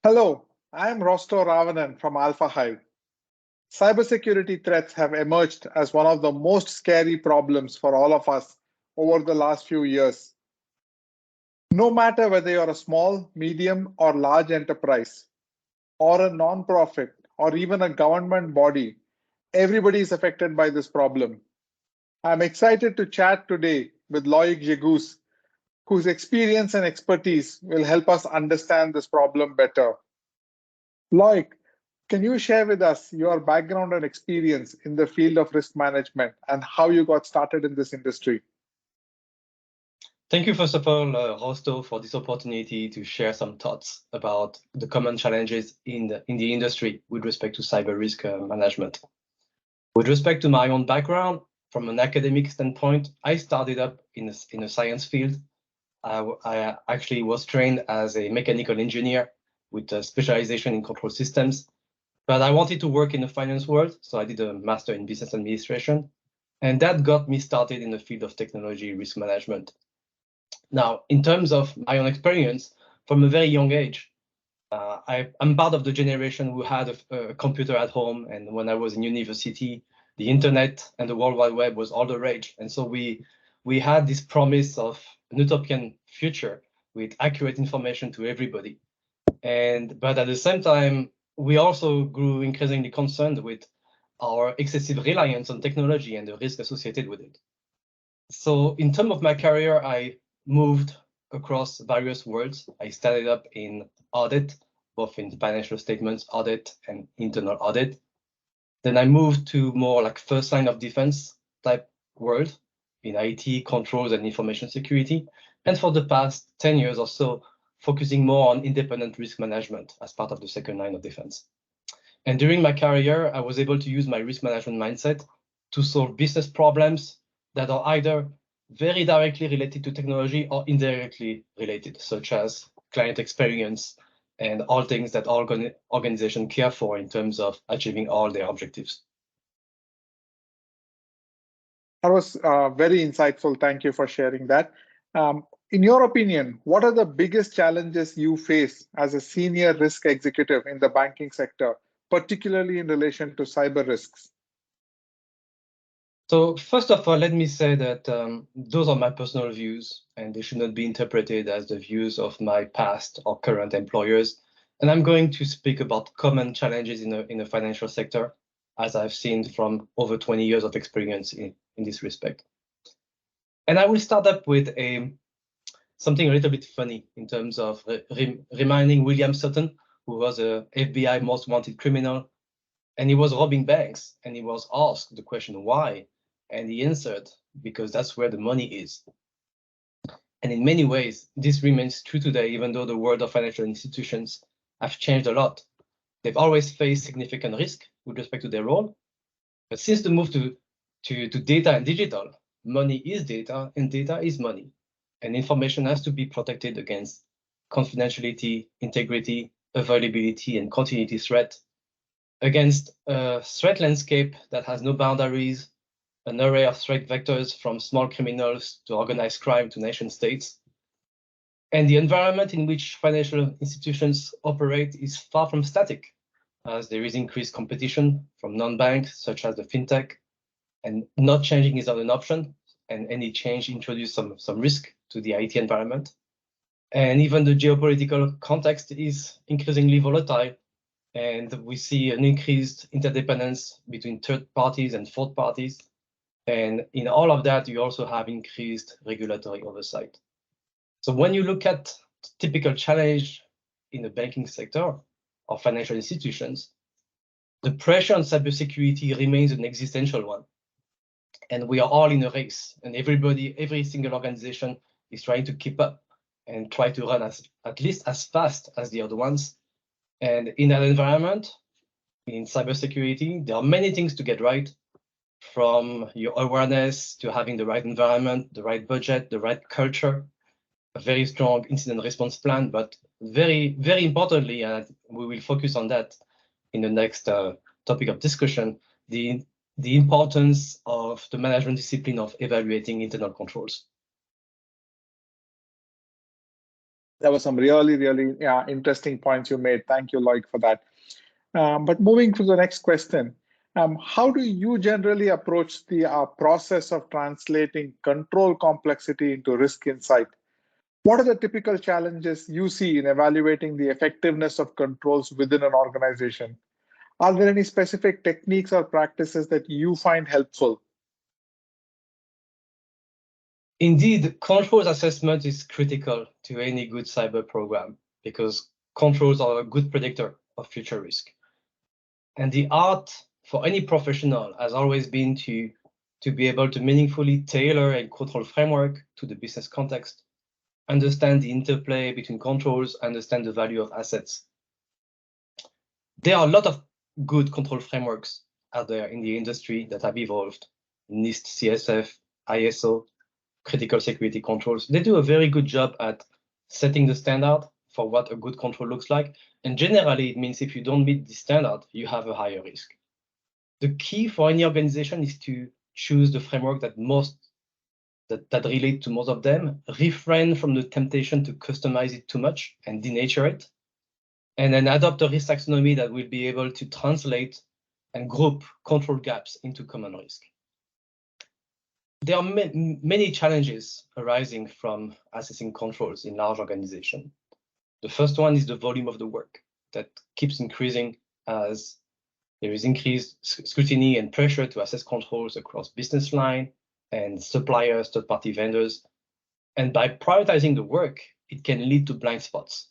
Hello, I am Rostow Ravanan from Alfahive. Cybersecurity threats have emerged as one of the most scary problems for all of us over the last few years. No matter whether you're a small, medium, or large enterprise, or a non-profit, or even a government body, everybody is affected by this problem. I'm excited to chat today with Loic Jegousse, whose experience and expertise will help us understand this problem better. Loic, can you share with us your background and experience in the field of risk management and how you got started in this industry? Thank you, first of all, Rostow, for this opportunity to share some thoughts about the common challenges in the industry with respect to cyber risk management. With respect to my own background, from an academic standpoint, I started up in a science field. I actually was trained as a mechanical engineer with a specialization in control systems, but I wanted to work in the finance world, so I did a master in business administration, and that got me started in the field of technology risk management. Now, in terms of my own experience, from a very young age, I'm part of the generation who had a computer at home. And when I was in university, the internet and the World Wide Web was all the rage. And so we had this promise of an utopian future with accurate information to everybody. But at the same time, we also grew increasingly concerned with our excessive reliance on technology and the risk associated with it. So in terms of my career, I moved across various worlds. I started up in audit, both in financial statements audit and internal audit. Then I moved to more like first line of defense type world in IT controls and information security. And for the past 10 years or so, focusing more on independent risk management as part of the second line of defense. And during my career, I was able to use my risk management mindset to solve business problems that are either very directly related to technology or indirectly related, such as client experience and all things that organizations care for in terms of achieving all their objectives. That was very insightful. Thank you for sharing that. In your opinion, what are the biggest challenges you face as a senior risk executive in the banking sector, particularly in relation to cyber risks? So first of all, let me say that those are my personal views, and they should not be interpreted as the views of my past or current employers. And I'm going to speak about common challenges in the financial sector, as I've seen from over 20 years of experience in this respect. And I will start up with something a little bit funny in terms of reminding William Sutton, who was a FBI most wanted criminal, and he was robbing banks, and he was asked the question why, and he answered, because that's where the money is. And in many ways, this remains true today, even though the world of financial institutions have changed a lot. They've always faced significant risk with respect to their role. But since the move to data and digital, money is data and data is money. And information has to be protected against confidentiality, integrity, availability, and continuity threat, against a threat landscape that has no boundaries, an array of threat vectors from small criminals to organized crime to nation states. And the environment in which financial institutions operate is far from static, as there is increased competition from non-banks, such as the fintech, and not changing is not an option, and any change introduces some risk to the IT environment. And even the geopolitical context is increasingly volatile, and we see an increased interdependence between third parties and fourth parties. And in all of that, you also have increased regulatory oversight. So when you look at typical challenge in the banking sector or financial institutions, the pressure on cybersecurity remains an existential one. And we are all in a race, and every single organization is trying to keep up and try to run at least as fast as the other ones. And in that environment, in cybersecurity, there are many things to get right, from your awareness to having the right environment, the right budget, the right culture, a very strong incident response plan, but very, very importantly, and we will focus on that in the next topic of discussion, the importance of the management discipline of evaluating internal controls. That was some really interesting points you made. Thank you, Loic, for that. But moving to the next question, how do you generally approach the process of translating control complexity into risk insight? What are the typical challenges you see in evaluating the effectiveness of controls within an organization? Are there any specific techniques or practices that you find helpful? Indeed, controls assessment is critical to any good cyber program because controls are a good predictor of future risk. And the art for any professional has always been to be able to meaningfully tailor a control framework to the business context, understand the interplay between controls, understand the value of assets. There are a lot of good control frameworks out there in the industry that have evolved: NIST, CSF, ISO, critical security controls. They do a very good job at setting the standard for what a good control looks like. And generally, it means if you don't meet the standard, you have a higher risk. The key for any organization is to choose the framework that relate to most of them, refrain from the temptation to customize it too much and denature it, and then adopt a risk taxonomy that will be able to translate and group control gaps into common risk. There are many challenges arising from assessing controls in large organizations. The first one is the volume of the work that keeps increasing as there is increased scrutiny and pressure to assess controls across business line and suppliers, third-party vendors. And by prioritizing the work, it can lead to blind spots.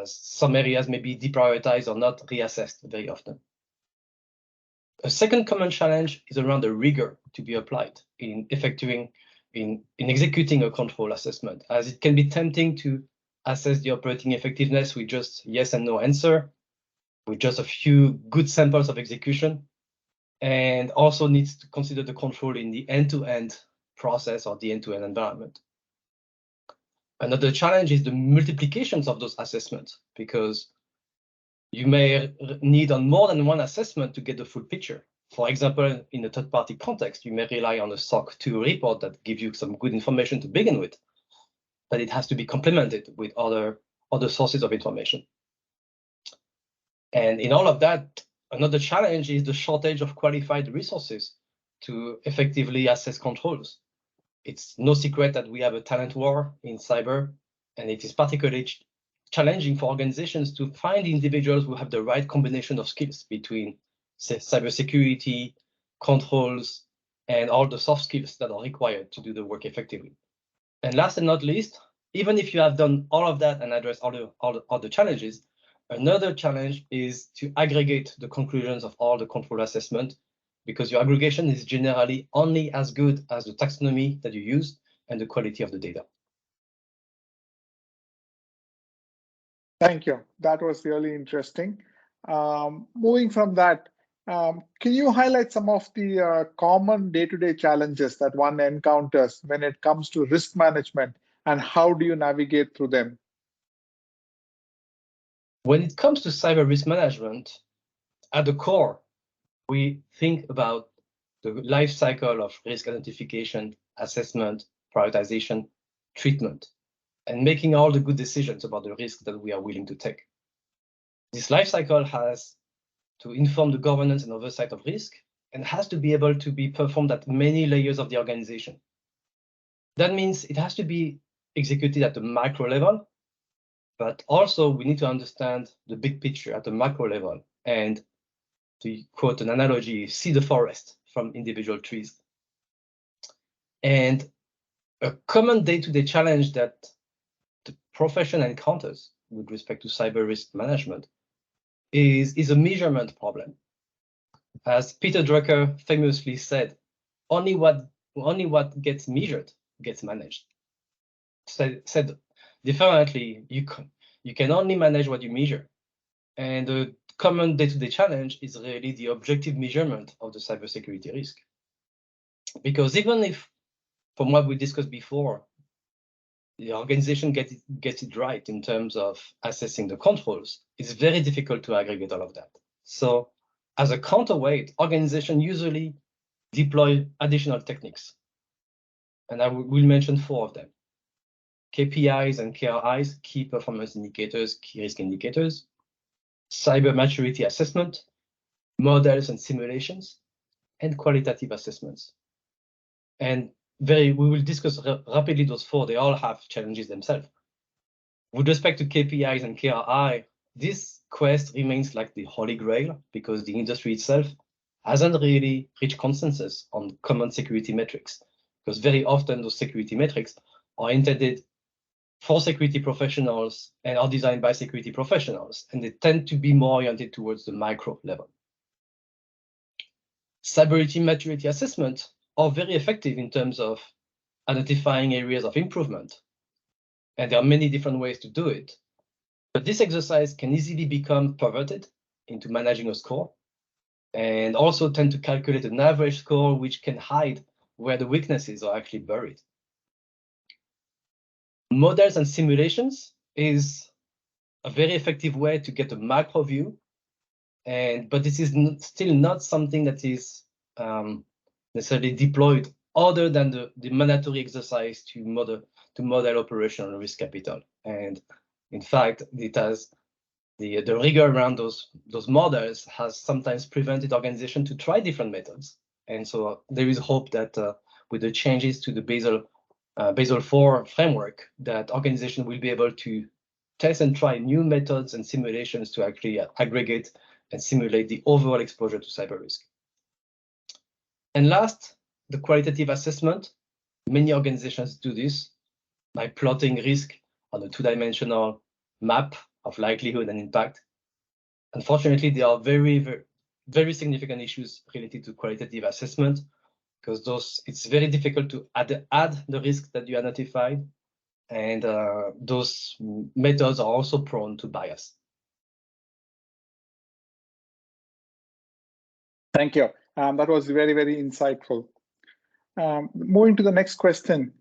Some areas may be deprioritized or not reassessed very often. A second common challenge is around the rigor to be applied in executing a control assessment, as it can be tempting to assess the operating effectiveness with just yes and no answer, with just a few good samples of execution, and also needs to consider the control in the end-to-end process or the end-to-end environment. Another challenge is the multiplications of those assessments, because you may need on more than one assessment to get the full picture. For example, in a third-party context, you may rely on a SOC 2 report that gives you some good information to begin with, but it has to be complemented with other sources of information. And in all of that, another challenge is the shortage of qualified resources to effectively assess controls. It's no secret that we have a talent war in cyber, and it is particularly challenging for organizations to find individuals who have the right combination of skills between cybersecurity, controls, and all the soft skills that are required to do the work effectively. And last and not least, even if you have done all of that and addressed all the challenges, another challenge is to aggregate the conclusions of all the control assessment, because your aggregation is generally only as good as the taxonomy that you use and the quality of the data. Thank you. That was really interesting. Moving from that, can you highlight some of the common day-to-day challenges that one encounters when it comes to risk management, and how do you navigate through them? When it comes to cyber risk management, at the core, we think about the life cycle of risk identification, assessment, prioritization, treatment, and making all the good decisions about the risk that we are willing to take. This life cycle has to inform the governance and oversight of risk, and has to be able to be performed at many layers of the organization. That means it has to be executed at the micro level, but also we need to understand the big picture at the macro level, and to quote an analogy, see the forest from individual trees. And a common day-to-day challenge that the profession encounters with respect to cyber risk management is a measurement problem. As Peter Drucker famously said, only what gets measured gets managed. Said differently, you can only manage what you measure. And the common day-to-day challenge is really the objective measurement of the cybersecurity risk. Because even if, from what we discussed before, the organization gets it right in terms of assessing the controls, it's very difficult to aggregate all of that. So as a counterweight, organizations usually deploy additional techniques. And I will mention 4 of them. KPIs and KRIs, key performance indicators, key risk indicators, cyber maturity assessment, models and simulations, and qualitative assessments. And we will discuss rapidly those four. They all have challenges themselves. With respect to KPIs and KRI, this quest remains like the holy grail because the industry itself hasn't really reached consensus on common security metrics, because very often those security metrics are intended for security professionals and are designed by security professionals, and they tend to be more oriented towards the micro level. Cyber maturity assessments are very effective in terms of identifying areas of improvement, and there are many different ways to do it. But this exercise can easily become perverted into managing a score, and also tend to calculate an average score which can hide where the weaknesses are actually buried. Models and simulations is a very effective way to get a macro view, but this is still not something that is necessarily deployed other than the mandatory exercise to model operational risk capital. And in fact, it has the rigor around those models has sometimes prevented organizations to try different methods. And so there is hope that with the changes to the Basel IV framework, that organization will be able to test and try new methods and simulations to actually aggregate and simulate the overall exposure to cyber risk. And last, the qualitative assessment. Many organizations do this by plotting risk on a two-dimensional map of likelihood and impact. Unfortunately, there are very significant issues related to qualitative assessment, because it's very difficult to add the risk that you identified, and those methods are also prone to bias. Thank you. That was very, very insightful. Moving to the next question.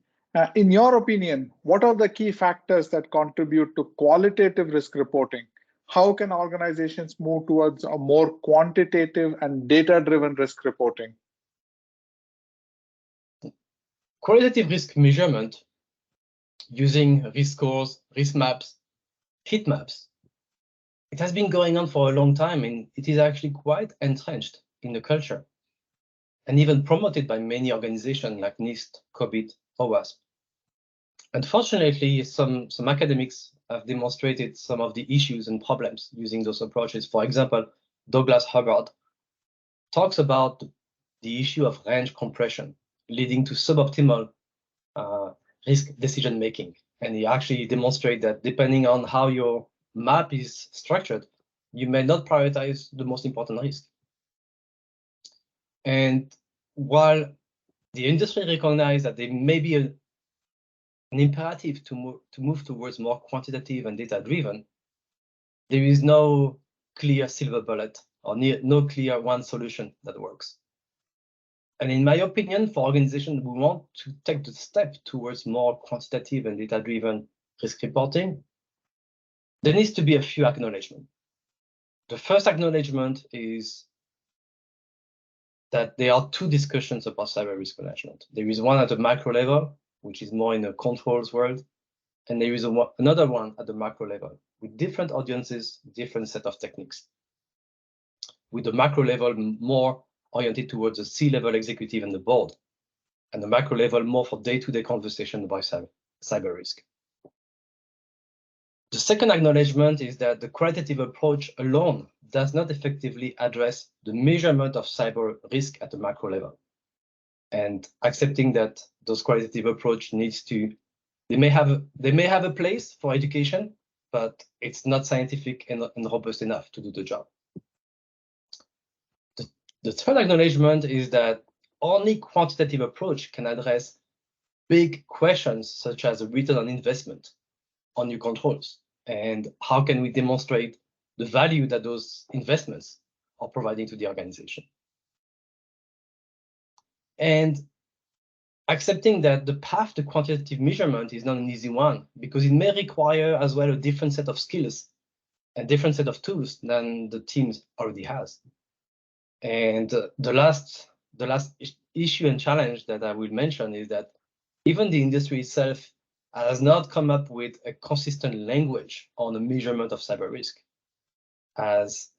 In your opinion, what are the key factors that contribute to qualitative risk reporting? How can organizations move towards a more quantitative and data-driven risk reporting? Qualitative risk measurement using risk scores, risk maps, heat maps, it has been going on for a long time, and it is actually quite entrenched in the culture and even promoted by many organizations like NIST, COBIT, or WASP. Unfortunately, some academics have demonstrated some of the issues and problems using those approaches. For example, Douglas Hubbard talks about the issue of range compression leading to suboptimal risk decision making. And he actually demonstrates that depending on how your map is structured, you may not prioritize the most important risk. And while the industry recognizes that there may be an imperative to move towards more quantitative and data-driven, there is no clear silver bullet or no clear one solution that works. And in my opinion, for organizations who want to take the step towards more quantitative and data-driven risk reporting, there needs to be a few acknowledgements. The first acknowledgement is that there are two discussions about cyber risk management. There is one at the macro level, which is more in the controls world, and there is another one at the macro level with different audiences, different set of techniques. With the macro level more oriented towards the C-level executive and the board, and the macro level more for day-to-day conversation about cyber risk. The second acknowledgement is that the qualitative approach alone does not effectively address the measurement of cyber risk at the macro level. And accepting that those qualitative approach needs to, they may have a place for education, but it's not scientific and robust enough to do the job. The third acknowledgement is that only quantitative approach can address big questions such as a return on investment on new controls, and how can we demonstrate the value that those investments are providing to the organization. And accepting that the path to quantitative measurement is not an easy one, because it may require as well a different set of skills and different set of tools than the teams already has. And the last issue and challenge that I will mention is that even the industry itself has not come up with a consistent language on the measurement of cyber risk. As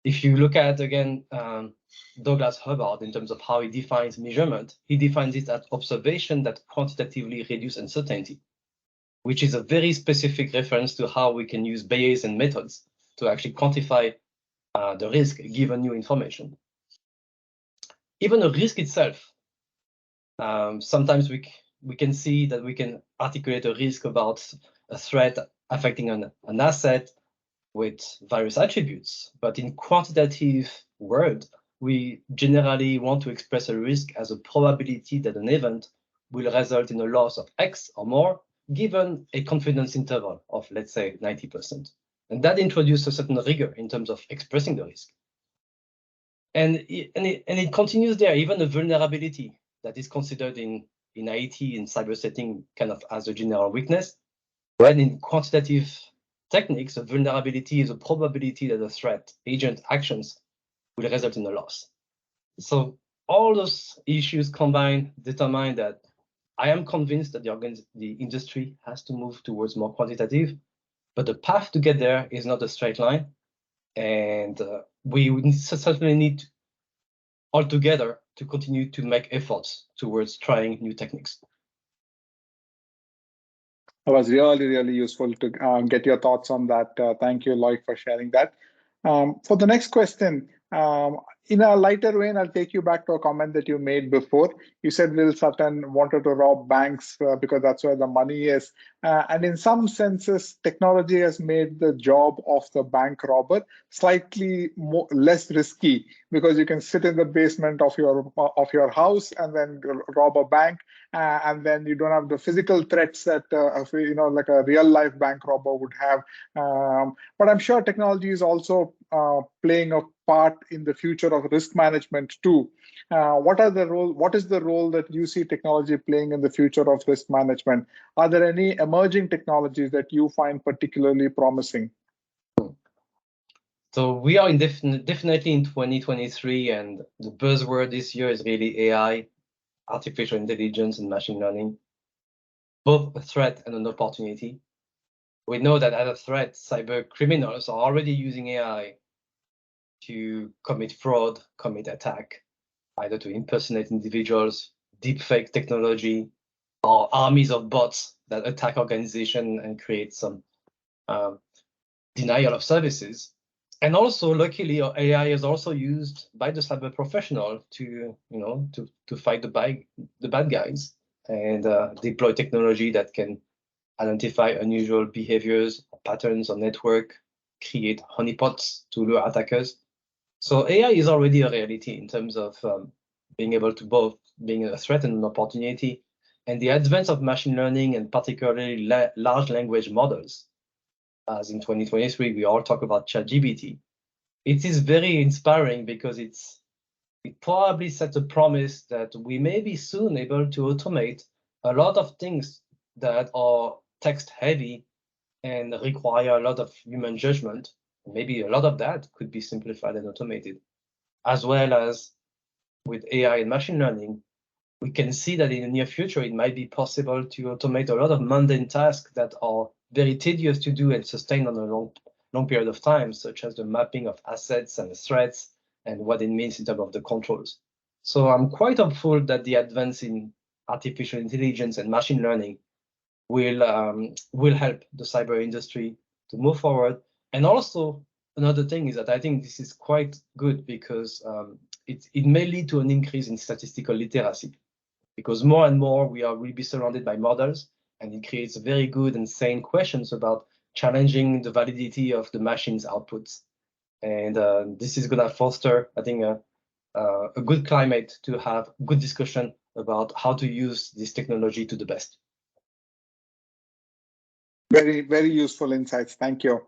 if you look at, again, Douglas Hubbard, in terms of how he defines measurement, he defines it as observation that quantitatively reduce uncertainty, which is a very specific reference to how we can use Bayesian methods to actually quantify the risk given new information. Even the risk itself, sometimes we can see that we can articulate a risk about a threat affecting an asset with various attributes, but in quantitative word, we generally want to express a risk as a probability that an event will result in a loss of X or more, given a confidence interval of, let's say, 90%. And that introduces a certain rigor in terms of expressing the risk. And it continues there, even the vulnerability that is considered in IT and cyber setting kind of as a general weakness, when in quantitative techniques, a vulnerability is a probability that a threat agent actions will result in a loss. So all those issues combined determine that I am convinced that the industry has to move towards more quantitative, but the path to get there is not a straight line. And we certainly need all together to continue to make efforts towards trying new techniques. It was really, really useful to get your thoughts on that. Thank you, Loic, for sharing that. For the next question, in a lighter vein, I'll take you back to a comment that you made before. You said Will Sutton wanted to rob banks because that's where the money is. And in some senses, technology has made the job of the bank robber slightly less risky, because you can sit in the basement of your house and then rob a bank, and then you don't have the physical threats that like a real life bank robber would have. But I'm sure technology is also playing a part in the future of risk management too. What is the role that you see technology playing in the future of risk management? Are there any emerging technologies that you find particularly promising? So we are definitely in 2023, and the buzzword this year is really AI, artificial intelligence, and machine learning, both a threat and an opportunity. We know that as a threat, cyber criminals are already using AI to commit fraud, commit attack, either to impersonate individuals, deepfake technology, or armies of bots that attack organizations and create some denial of services. And also, luckily, AI is also used by the cyber professional to fight the bad guys and deploy technology that can identify unusual behaviors, or patterns on network, create honeypots to lure attackers. So AI is already a reality in terms of being able to both being a threat and an opportunity. And the advance of machine learning, and particularly large language models, as in 2023, we all talk about ChatGPT. It is very inspiring because it probably sets a promise that we may be soon able to automate a lot of things that are text heavy and require a lot of human judgment. Maybe a lot of that could be simplified and automated. As well as with AI and machine learning, we can see that in the near future, it might be possible to automate a lot of mundane tasks that are very tedious to do and sustain on a long period of time, such as the mapping of assets and threats and what it means in terms of the controls. So I'm quite hopeful that the advance in artificial intelligence and machine learning will help the cyber industry to move forward. And also, another thing is that I think this is quite good because it may lead to an increase in statistical literacy, because more and more we will be surrounded by models, and it creates very good and sane questions about challenging the validity of the machine's outputs. And this is going to foster, I think, a good climate to have good discussion about how to use this technology to the best. Very, very useful insights. Thank you.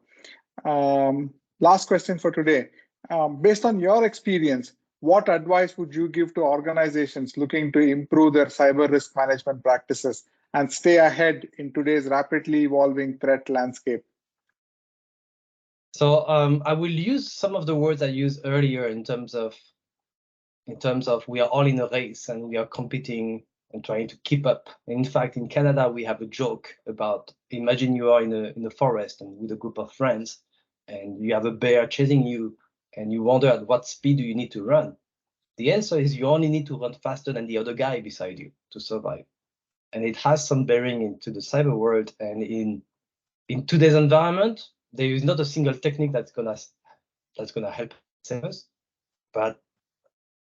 Last question for today. Based on your experience, what advice would you give to organizations looking to improve their cyber risk management practices and stay ahead in today's rapidly evolving threat landscape? So I will use some of the words I used earlier in terms of we are all in a race and we are competing and trying to keep up. In fact, in Canada, we have a joke about, imagine you are in the forest and with a group of friends, and you have a bear chasing you, and you wonder at what speed do you need to run. The answer is you only need to run faster than the other guy beside you to survive. And it has some bearing into the cyber world. And in today's environment, there is not a single technique that's gonna help save us. But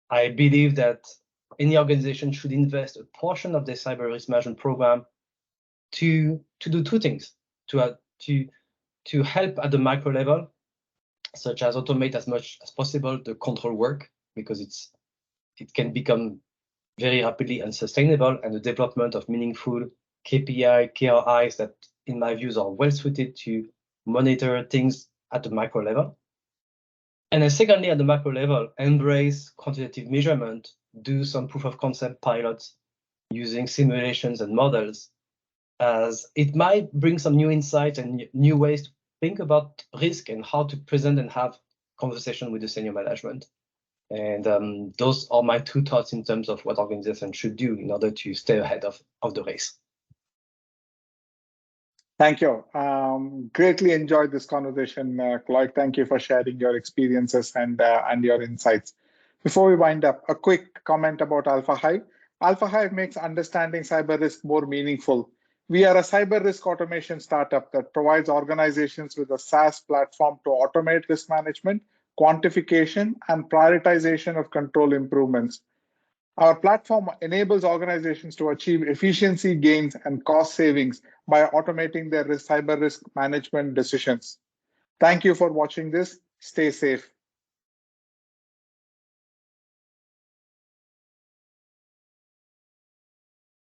I believe that any organization should invest a portion of their cyber risk management program to do two things: to help at the micro level, such as automate as much as possible the control work, because it can become very rapidly unsustainable, and the development of meaningful KPI, KRIs that, in my views, are well suited to monitor things at the micro level. And then secondly, at the macro level, embrace quantitative measurement, do some proof of concept pilots using simulations and models, as it might bring some new insights and new ways to think about risk and how to present and have conversation with the senior management. And those are my two thoughts in terms of what organizations should do in order to stay ahead of the race. Thank you. Greatly enjoyed this conversation, Loic. Thank you for sharing your experiences and your insights. Before we wind up, a quick comment about Alfahive. Alfahive makes understanding cyber risk more meaningful. We are a cyber risk automation startup that provides organizations with a SaaS platform to automate risk management, quantification, and prioritization of control improvements. Our platform enables organizations to achieve efficiency gains and cost savings by automating their cyber risk management decisions. Thank you for watching this. Stay safe.